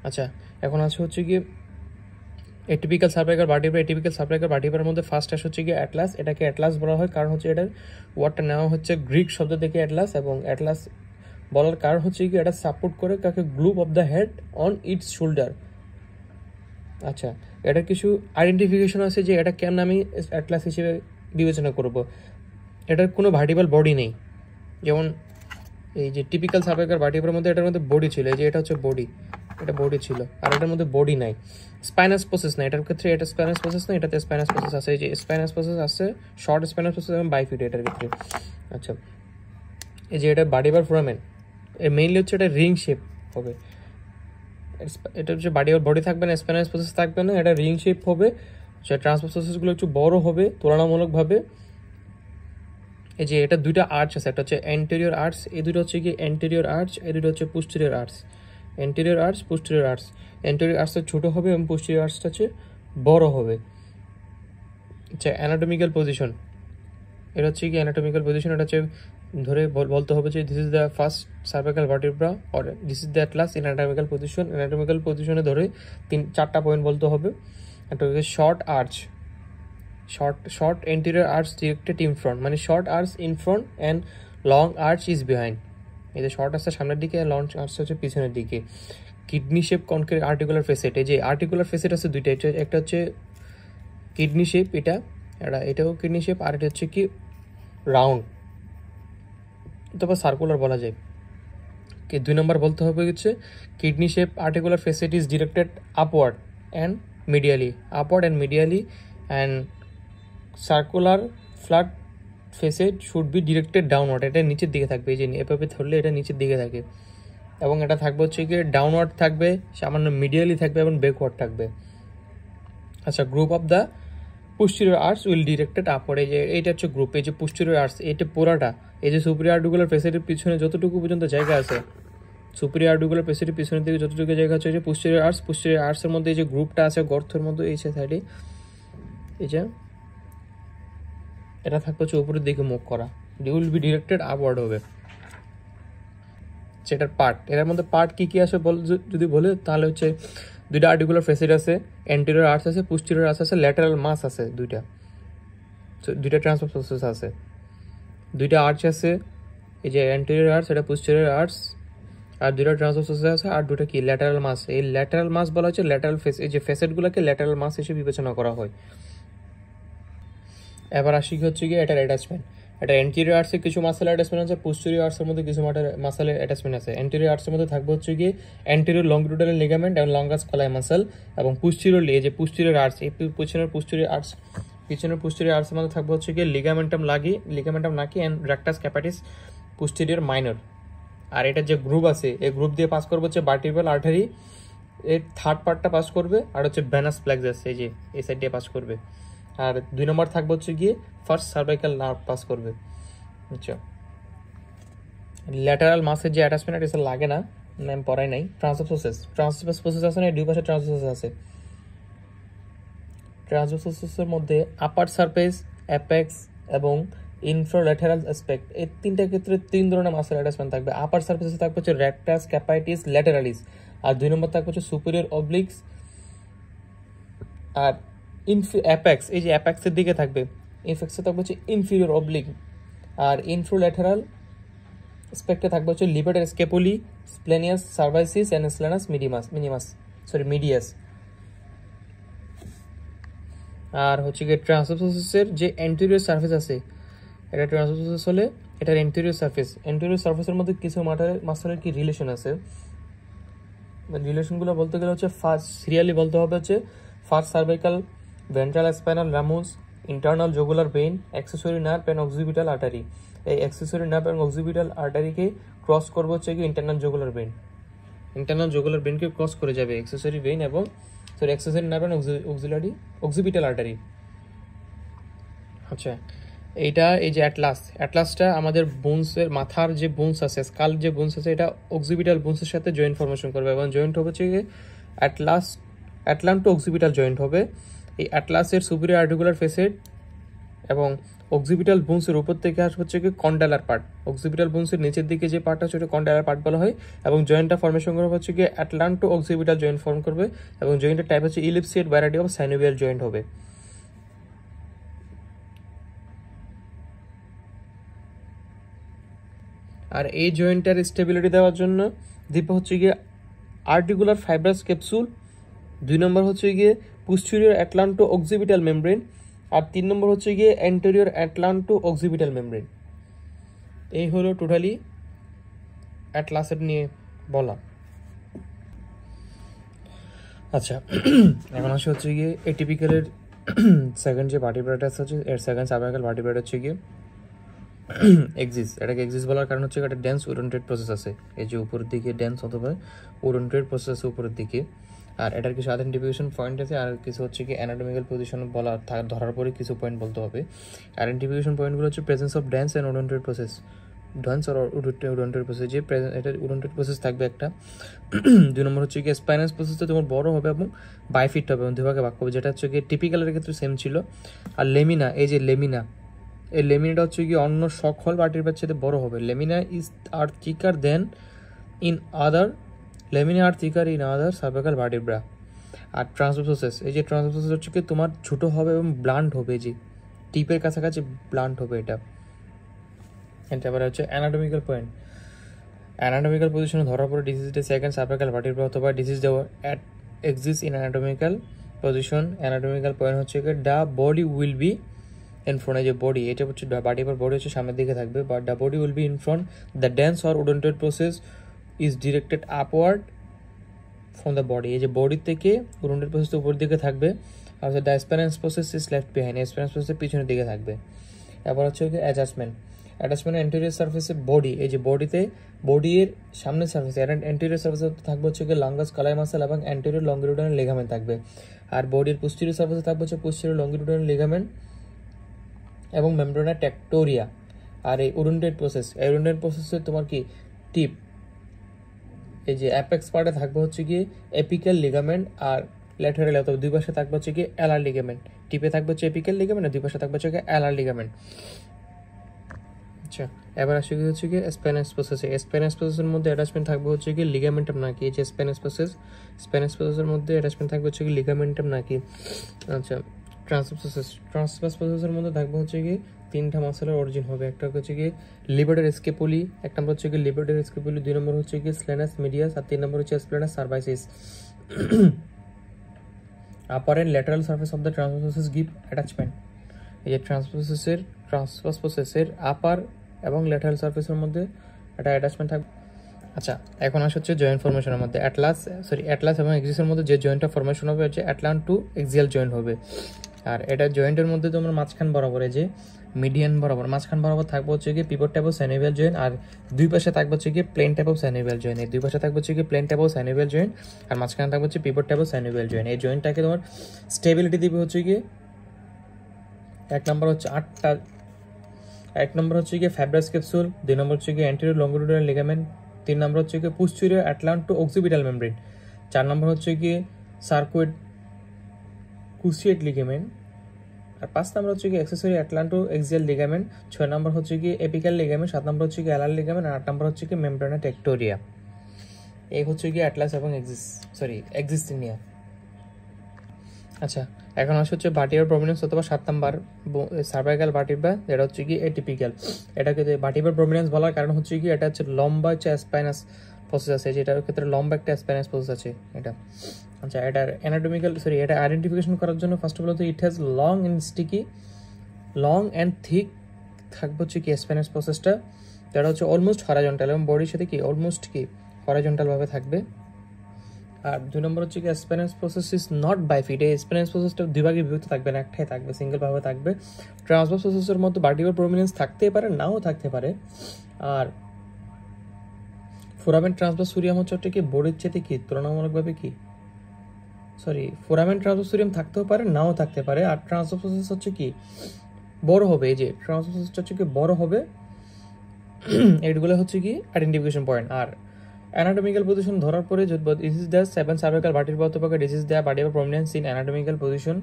আচ্ছা, এখন আছে হচ্ছে গিয়ে atypical cervical vertebra. Atypical cervical ভার্টিব্রার মধ্যে ফার্স্ট আসে হচ্ছে গিয়ে অ্যাটলাস। এটাকে অ্যাটলাস বলা হয় কারণ হচ্ছে এটার ওয়ার্ডটা নেওয়া হচ্ছে গ্রিক শব্দ থেকে অ্যাটলাস, এবং অ্যাটলাস বলার কারণ হচ্ছে কি এটা সাপোর্ট করে কাকে globe of the head on its shoulder. আচ্ছা, এটার কিছু আইডেন্টিফিকেশন আছে যে এটা কেমন আমি অ্যাটলাস হিসেবে বিবেচনা করব। এটার কোনো ভার্টিব্রাল বডি নেই, যেমন এই যে টিপিক্যাল সার্ভাইকাল ভার্টিব্রার মধ্যে এটার মধ্যে বডি ছিল, এই যে এটা হচ্ছে বডি, এটা বডি ছিল, আর এটার মধ্যে বডি নাই। স্পাইনাস প্রসেস না এটার ক্ষেত্রে, এটা স্পাইনাস প্রসেস না, এটাতে স্পাইনাস প্রসেস আছে। এই যে স্পাইনাস প্রসেস আছে, শর্ট স্পাইনাস প্রসেস এবং বাইফিট এটার ক্ষেত্রে। আচ্ছা, এই যে এটা ভার্টিব্রাল ফোরামেন, মেইনলি হচ্ছে এটা রিং শেপ হবে। এটা হচ্ছে বডি থাকবে না, স্পাইনাস প্রসেস থাকবে না, এটা রিং শেপ হবে। ট্রান্সফার প্রসেসগুলো একটু বড় হবে তুলনামূলকভাবে। এই যে এটা দুইটা আর্চ আছে, একটা হচ্ছে অ্যান্টেরিয়র আর্চ, এই দুটো হচ্ছে কি অ্যান্টেরিয়র আর্চ, এই দুটো হচ্ছে posterior arch. Anterior arch, posterior arch, anterior আর্চটা ছোট হবে এবং পোস্টেরিয়র আর্চটা হচ্ছে বড় হবে। আচ্ছা, অ্যানাটমিক্যাল পজিশন, এটা হচ্ছে কি অ্যানাটমিক্যাল পজিশন, এটা হচ্ছে ধরে বলতে হবে যে this is the first cervical vertebra or this is the Atlas in anatomical position. Anatomical পজিশনে ধরে 4টা পয়েন্ট বলতে হবে। একটা হচ্ছে short arch, short anterior arch directed in front, মানে short arch in front and long arch is behind। এই যে শর্ট আর্চটা সামনের দিকে, লং আর্চ হচ্ছে পিছনের দিকে। Kidney shape concave articular facet, এই যে আর্টিকুলার ফেসেট আছে দুইটা, একটা হচ্ছে কিডনি শেপ, এটাও কিডনি শেপ, আর এটা হচ্ছে কি রাউন্ড, অথবা সার্কুলার বলা যায়। 2 নম্বর বলতে হবে হচ্ছে kidney shape articular facet is directed upward and medially and circular flat facet should be directed downward, এটা নিচের দিকে থাকবে। এই যে এভাবে ধরলে এটা নিচের দিকে থাকে, এবং এটা থাকবে হচ্ছে গিয়ে ডাউনওয়ার্ড থাকবে, সামান্য মিডিয়ালি থাকবে এবং ব্যাকওয়ার্ড থাকবে। আচ্ছা, group of the posterior arch will directed upward, এই যে এইটা হচ্ছে গ্রুপ। এই যে পোস্টেরিয়র আর্চ এটা পুরাটা, এই যে সুপিরিয়র আর্টিকুলার ফেসেটের পিছনে যতটুকু পর্যন্ত জায়গা আছে, সুপিরিয়র আর্টিকুলার ফেসেটের পিছনের দিকে যতটুকু জায়গা আছে, এই যে পোস্টেরিয়র আর্চের মধ্যে এই যে গ্রুপটা আছে গর্তের মধ্যে, এই সাইডে এই যে এটা থাকবে হচ্ছে উপরের দিকে মুখ করা, উইল বি ডিরেক্টেড আপওয়ার্ড হবে। সেটার পার্ট, এর মধ্যে পার্ট কি কি আছে যদি বলে তাহলে হচ্ছে দুইটা আর্টিকুলার ফেসেট আছে, অ্যান্টেরিয়র আর্চ আছে, পোস্টেরিয়র আর্চ আছে, ল্যাটারাল মাস আছে দুইটা ট্রান্সফার প্রসেস আছে, দুইটা আর্চ আছে, এই যে অ্যান্টেরিয়র আর্চ, এটা পোস্টেরিয়র আর্চ, আর দুইটা ট্রান্সফার প্রসেস আছে, আর দুটো কি ল্যাটারাল মাস। এই ল্যাটারাল মাস বলা হচ্ছে ল্যাটারাল ফেস, এই যে ফেসেটগুলোকে ল্যাটারাল মাস হিসেবে বিবেচনা করা হয়। এবার আসি হচ্ছে গিয়ে এটার অ্যাটাচমেন্ট। এটা অ্যান্টেরিয়র আর্টসে কিছু মাসেল অ্যাটাচমেন্ট আছে, পোস্টেরিয়র আর্টসের মধ্যে কিছু মাসেল অ্যাটাচমেন্ট আছে। অ্যান্টেরিয়র আর্টসের মধ্যে থাকবে হচ্ছে গিয়ে অ্যান্টেরিয়র লংগিটুডাল লিগামেন্ট এবং লঙ্গাস কলাই মাসেল, এবং পোস্টেরিয়রলি এই যে পোস্টেরিয়র আর্টস, এই পিছনের পোস্টেরিয়র আর্টসের মধ্যে থাকবে হচ্ছে গিয়ে লিগামেন্টাম নাকি অ্যান্ড রেক্টাস ক্যাপাটিস পোস্টেরিয়র মাইনর। আর এটা যে গ্রুপ আছে, এই গ্রুপ দিয়ে পাস করবে হচ্ছে ভার্টিব্রাল আর্টারি, এর থার্ড পার্টটা পাস করবে, আর হচ্ছে ভেনাস প্লেক্সাস, এই যে এই সাইড দিয়ে পাস করবে। আর 2 নম্বর থাকবে হচ্ছে গিয়ে ফার্স্ট সার্ভাইকাল নার্ভ পাস করবে। আচ্ছা, ল্যাটারাল মাসের যে অ্যাটাচমেন্ট এটা লাগে না, ম্যাম পড়াই নাই। ট্রান্সভার্স প্রসেস আছে না, দুই পাশে ট্রান্সভার্স আছে। ট্রান্সভার্স প্রসেসের মধ্যে আপার সারফেস, অ্যাপেক্স এবং ইনফ্রাল্যাটারাল অ্যাসপেক্ট, এই তিনটা ক্ষেত্রে 3 ধরনের মাসেল অ্যাটাচমেন্ট থাকবে। আপার সারফেসে থাকবে হচ্ছে রেক্টাস ক্যাপাইটিস ল্যাটারালিস, আর 2 নম্বর থাকবে হচ্ছে সুপিরিয়র অবলিক্স, আর অ্যাপেক্স, এই যে অ্যাপেক্সের দিকে থাকবে, এফেক্সে থাকবে হচ্ছে ইনফিরিয়র অবলিক, আর ইনফ্রোল্যাটারাল স্পেক্টে থাকবে হচ্ছে লিবেটার স্কেপুলি, স্প্লেনিয়াস সার্ভাইসিস অ্যান্ড স্লেনাস মিডিয়াস। আর হচ্ছে গিয়ে ট্রান্সভার্সের যে অ্যান্টেরিয়র সার্ফেস আছে, এটা ট্রান্সভার্স হলে এটার অ্যান্টেরিয়র সার্ফেসের মধ্যে কিছু মাসেলের কি রিলেশন আছে, রিলেশনগুলো বলতে গেলে হচ্ছে ফার্স্ট সিরিয়ালি বলতে হবে হচ্ছে first cervical ventral spinal ramus, internal jugular vein, accessory nerve and occipital artery. এই অ্যাক্সেসরি নার্ভ অ্যান্ড অক্সিপিটাল আর্টারিকে ক্রস করবে হচ্ছে কি ইন্টারনাল জুগুলার ভেইনকে ক্রস করে যাবে accessory nerve and occipital artery. আচ্ছা, এইটা এই যে অ্যাটলাসটা আমাদের বোনসের মাথার যে বোনস আছে, স্কাল যে বোনস আছে, এটা অক্সিপিটাল বোনসের সাথে জয়েন্ট ফর্মেশন করবে, এবং জয়েন্ট হবে হচ্ছে অ্যাটলান্টো অক্সিপিটাল জয়েন্ট হবে। এই অ্যাটলাসের সুপিরিয়র আর্টিকুলার ফেসেট এবং অক্সিপিটাল বোনসের উপর থেকে আসবে হচ্ছে কি কন্ডালার পার্ট। অক্সিপিটাল বোনসের নিচের দিকে যে পার্ট আছে ওটা কন্ডালার পার্ট বলা হয়, এবং জয়েন্টটা ফর্মেশন করবে হচ্ছে কি অ্যাটলান্টো অক্সিপিটাল জয়েন্ট ফর্ম করবে, এবং জয়েন্টের টাইপ হচ্ছে ইলিপসিয়েট ভ্যারাইটি অফ সাইনোভিয়াল জয়েন্ট হবে। আর এই জয়েন্টের স্টেবিলিটি দেওয়ার জন্য দিবে হচ্ছে গিয়ে আর্টিকুলার ফাইব্রাস ক্যাপসুল, 2 নম্বর হচ্ছে গিয়ে পোস্টেরিয়র অ্যাটলান্টো অক্সিপিটাল মেমব্রেন, আর 3 নম্বর হচ্ছে গিয়ে অ্যান্টেরিয়র অ্যাটলান্টো অক্সিপিটাল মেমব্রেন। এই হলো টোটালি অ্যাটলাসের নিয়ে বলা। আচ্ছা, এখন আসে হচ্ছে গিয়ে এটিপিক্যালের সেকেন্ড যে ভার্টিব্রেটাস আছে, এর সেকেন্ড সাবঅ্যাপিক্যাল ভার্টিব্রেট হচ্ছে গিয়ে এক্সিস। এটাকে এক্সিস বলার কারণ হচ্ছে একটা ডেন্স ওরিয়েন্টেড প্রসেস আছে, এই যে উপরের দিকে ডেন্স অথবা ওরিয়েন্টেড প্রসেস আছে উপরের দিকে। আর এটার কিছু আইডেন্টিফিকেশন পয়েন্ট আছে, আর কিছু হচ্ছে কি অ্যানাটমিক্যাল পজিশন বলা ধরার পরে কিছু পয়েন্ট বলতে হবে। আইডেন্টিফিকেশন পয়েন্টগুলো হচ্ছে presence of dense and oriented process. Dense আর ওরিয়েন্টেড প্রসেস, যে এটা ওরিয়েন্টেড প্রসেস থাকবে একটা। 2 নম্বর হচ্ছে কি স্পাইনাস প্রসেসটা তোমার বড় হবে এবং বাইফিট হবে এবং দুভাগে ভাগ হবে, যেটা হচ্ছে কি টিপিক্যালের ক্ষেত্রে সেম ছিল। আর লেমিনা, এই যে লেমিনা, এই লেমিনাটা হচ্ছে কি অন্য সকল ভার্টিব্রার চেয়ে বড় হবে। Lamina is are thicker than in other, lamina are thicker in other cervical vertebra. আর ট্রান্সভার্স, এই যে ট্রান্সভার্স হচ্ছে কি তোমার ছোটো হবে এবং ব্লান্ট হবে, যে টিপের কাছাকাছি ব্লান্ট হবে এটা। তারপরে হচ্ছে অ্যানাটমিক্যাল পয়েন্ট। অ্যানাটমিক্যাল পজিশনে ধরার পরে ডিজিজটা সেকেন্ড সার্ভাইকাল ভার্টিব্রা অথবা ডিজিজ দেওয়া at exist in anatomical position. Anatomical point হচ্ছে কি the body will be in front, যে বডি এটা হচ্ছে ভার্টিব্রার বডি হচ্ছে সামনের দিকে থাকবে, but the body will be in front, the dens or oriented process is directed upward from the body, এই যে বডির থেকে ওরিয়েন্টেড প্রসেস উপর দিকে থাকবে। আর the spinous process is left behind, স্প্যানেন্স process পিছনের দিকে থাকবে। এবার হচ্ছে অ্যাডজাস্টমেন্ট। অ্যাটাচমেন্ট এন্টেরিয়র সার্ফেসে বডি, এই যে বডিতে বডির সামনের সার্ফেসে এন্টেরিয়র সার্ফেসে থাকবে হচ্ছে কি লাঙ্গাস কালাই মাসেল এবং অ্যান্টেরিয়র লঙ্গিটিউডাল লিগামেন্ট থাকবে। আর বডির পোস্টেরিয়র সার্ফেসে থাকবে হচ্ছে পোস্টেরিয়র লঙ্গিটিউডাল লিগামেন্ট এবং মেমব্রেনা টেক্টোরিয়া। আর এই ওরিয়েন্টেড প্রসেস, এই ওরিয়েন্টেড প্রসেসে তোমার কি টিপ, এই যে অ্যাপেক্স পার্টে থাকবে হচ্ছে কি এপিক্যাল লিগামেন্ট, আর ল্যাটেরাল অথবা দুই পাশে থাকবে হচ্ছে কি অ্যালার লিগামেন্ট। টিপে থাকবে হচ্ছে এপিক্যাল লিগামেন্ট আর দুই পাশে থাকবে হচ্ছে কি অ্যালার লিগামেন্ট। আচ্ছা, এবার আসে কি হচ্ছে কি স্প্যানেস প্রসেসে। স্প্যানেস প্রসেসের মধ্যে অ্যাটাচমেন্ট থাকবে হচ্ছে কি লিগামেন্টাম নাকি, এই যে স্প্যানেস প্রসেস, স্প্যানেস প্রসেসের মধ্যে অ্যাটাচমেন্ট থাকবে হচ্ছে কি লিগামেন্টাম নাকি। আচ্ছা, ট্রান্সভার্স প্রসেসের মধ্যে থাকবে হচ্ছে কি 3টা মাসেলের অরিজিন হবে। একটা হচ্ছে কি লিবার্টার স্কেপুলি, এক নম্বর হচ্ছে কি লিবার্টার স্কেপুলি, 2 নম্বর হচ্ছে কি স্লেনাস মিডিয়াস, আর 3 নম্বর হচ্ছে splenius cervicis. Upper end lateral surface of the transverse process give attachment, এই যে ট্রান্সভার্স প্রসেসের আপার এবং ল্যাটারাল সার্ফেসের মধ্যে একটা অ্যাটাচমেন্ট থাকবে। আচ্ছা, এখন আসে হচ্ছে জয়েন্ট ফরমেশনের মধ্যে অ্যাটলাস এবং এক্সিসের মধ্যে যে জয়েন্টটা ফরমেশন হবে হচ্ছে অ্যাটলান্টো এক্সিয়াল জয়েন্ট হবে। আর এটা জয়েন্টের মধ্যে তোমার মাঝখান বরাবর, এই যে মিডিয়ান বরাবর মাঝখান বরাবর থাকবে হচ্ছে কি pivot type of synovial joint, আর দুই পাশে থাকবে হচ্ছে কি plane type of synovial joint. এই দুই পাশে থাকবে হচ্ছে কি plane type of synovial joint, আর মাঝখানে থাকবে হচ্ছে pivot type of synovial joint. এই জয়েন্টটাকে তোমার স্টেবিলিটি দিবে হচ্ছে কি এক নম্বর হচ্ছে কি ফাইব্রাস ক্যাপসুল, 2 নম্বর হচ্ছে কি অ্যান্টেরিয়র লঙ্গিটিউডাল লিগামেন্ট, 3 নম্বর হচ্ছে কি পোস্টেরিয়র অ্যাটলান্টো অক্সিপিটাল মেমব্রেন, 4 নম্বর হচ্ছে কি সার্কুয়েট ক্রুসিয়েট লিগামেন্ট, আর 5 নম্বর হচ্ছে কি অ্যাক্সেসরি অ্যাটলান্টো এক্সিয়াল লিগামেন্ট, 6 নম্বর হচ্ছে কি এপিক্যাল লিগামেন্ট, 7 নম্বর হচ্ছে কি অ্যালার লিগামেন্ট, আর 8 নম্বর হচ্ছে কি মেমব্রেনা টেক্টোরিয়া। এই হচ্ছে কি অ্যাটলাস এবং এক্সিস্টিনিয়া। আচ্ছা, এখন আসে হচ্ছে ভার্টিব্রাল প্রমিনেন্স অথবা 7 নম্বর সার্ভাইকাল ভার্টিব্রা, যেটা হচ্ছে কি এটিপিক্যাল। এটাকে ভার্টিব্রাল প্রমিনেন্স বলার কারণ হচ্ছে কি এটা হচ্ছে লম্বা হচ্ছে স্পাইনাস প্রসেস আছে, যেটার ক্ষেত্রে লম্বা একটা স্পাইনাস প্রসেস আছে এটা। আচ্ছা, এটার এটা আইডেন্টিফিকেশন করার জন্য ফার্স্ট অফ অল তো it has long and thick থাকবে হচ্ছে কি স্পাইনাস প্রসেসটা, যেটা হচ্ছে অলমোস্ট হরাইজন্টাল এবং বডির সাথে কি অলমোস্ট কি হরাইজন্টাল ভাবে থাকবে। আর 2 নম্বর হচ্ছে কি স্প্যানেস প্রসেস ইজ নট বাইফিড, এই স্প্যানেস প্রসেসটা দুই ভাগে বিভক্ত থাকবে না, একটাই থাকবে, সিঙ্গেল ভাবে থাকবে। ট্রান্সভার্স প্রসেসের মধ্যে ভার্টিব্রাল প্রমিনেন্স থাকতেই পারে, নাও থাকতে পারে। আর ফোরামেন ট্রান্সভার্সোরিয়াম হচ্ছে কি বডির চেয়ে কি তুলনামূলকভাবে কি ফোরামেন ট্রান্সভার্সোরিয়াম থাকতেও পারে, নাও থাকতে পারে। আর ট্রান্সভার্স প্রসেস হচ্ছে কি বড় হবে, এই যে ট্রান্সভার্স প্রসেসটা হচ্ছে কি বড় হবে। এইগুলো হচ্ছে কি আইডেন্টিফিকেশন পয়েন্ট। আর অ্যানাটমিক্যাল পজিশন ধরার পরে this is the 7 cervical vertebra অথবা this is the vertebra prominens in anatomical position.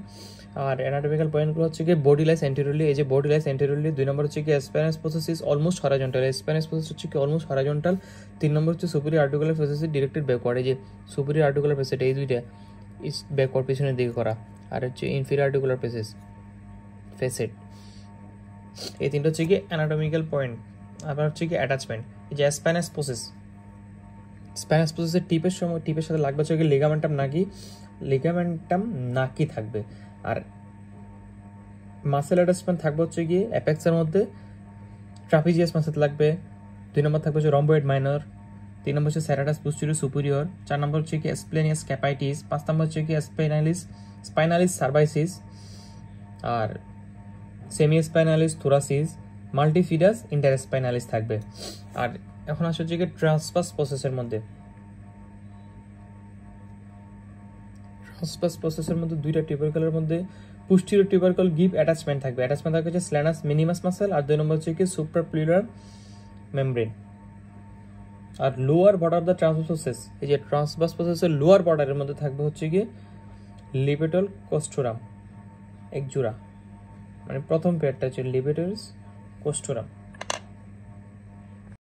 আর অ্যানাটমিক্যাল পয়েন্টগুলো হচ্ছে কি বডি লাইস এন্টেরিয়রলি, এই যে বডি লাইস এন্টেরিয়রলি। 2 নম্বর হচ্ছে কি spinous process is almost horizontal, spinous process হচ্ছে কি অলমোস্ট হরাইজন্টাল। 3 নম্বর হচ্ছে superior articular facets is directed backward, এই যে সুপিরিয়র আর্টিকুলার ফেসেস এই দুইটা ইজ ব্যাকওয়ার্ড পিছনের দিকে করা। আর হচ্ছে ইনফিরিয়র আর্টিকুলার ফেসেট। এই তিনটা হচ্ছে কি অ্যানাটমিক্যাল পয়েন্ট। আবার হচ্ছে কি অ্যাটাচমেন্ট, এই যে স্প্যানাস প্রসেসের টিপের সাথে লাগবে হচ্ছে কি লিগামেন্টাম নাকি থাকবে। আর মাসেল অ্যাটাচমেন্ট থাকবে হচ্ছে কি অ্যাপেক্সের মধ্যে ট্রাপিজিয়াস মাসেল লাগবে। 2 নম্বর থাকবে হচ্ছে রম্বোয়েড মাইনর। 3 নম্বর হচ্ছে স্যারাটাস পোস্টেরিয়র সুপিরিয়র। 4 নম্বর হচ্ছে কি স্প্লেনিয়াস ক্যাপাইটিস। 5 নম্বর হচ্ছে কি স্পাইনালিস সার্ভাইসিস। আর সেমি স্পাইনালিস থোরাসিস, মাল্টিফিডাস ইন্টারস্পাইনালিস থাকবে। আর এখন আসছে হচ্ছে কি ট্রান্সভার্স প্রসেসের মধ্যে দুইটা টিউবারকেলের মধ্যে পোস্টেরিয়র টিউবারকেল গিভ অ্যাটাচমেন্ট থাকবে হচ্ছে স্ল্যানাস মিনিমাস মাসেল। আর 2 নম্বর হচ্ছে কি সুপ্রাপ্লুরার মেমব্রেন। আর lower border of the transverse process, এই যে ট্রান্সভার্স প্রসেসের লোয়ার বর্ডারের মধ্যে থাকবে হচ্ছে কি লিবেটল কোস্টোরাম, এক জোড়া, মানে প্রথম পেয়ারটা হচ্ছে লিবেটলস কোস্টোরাম।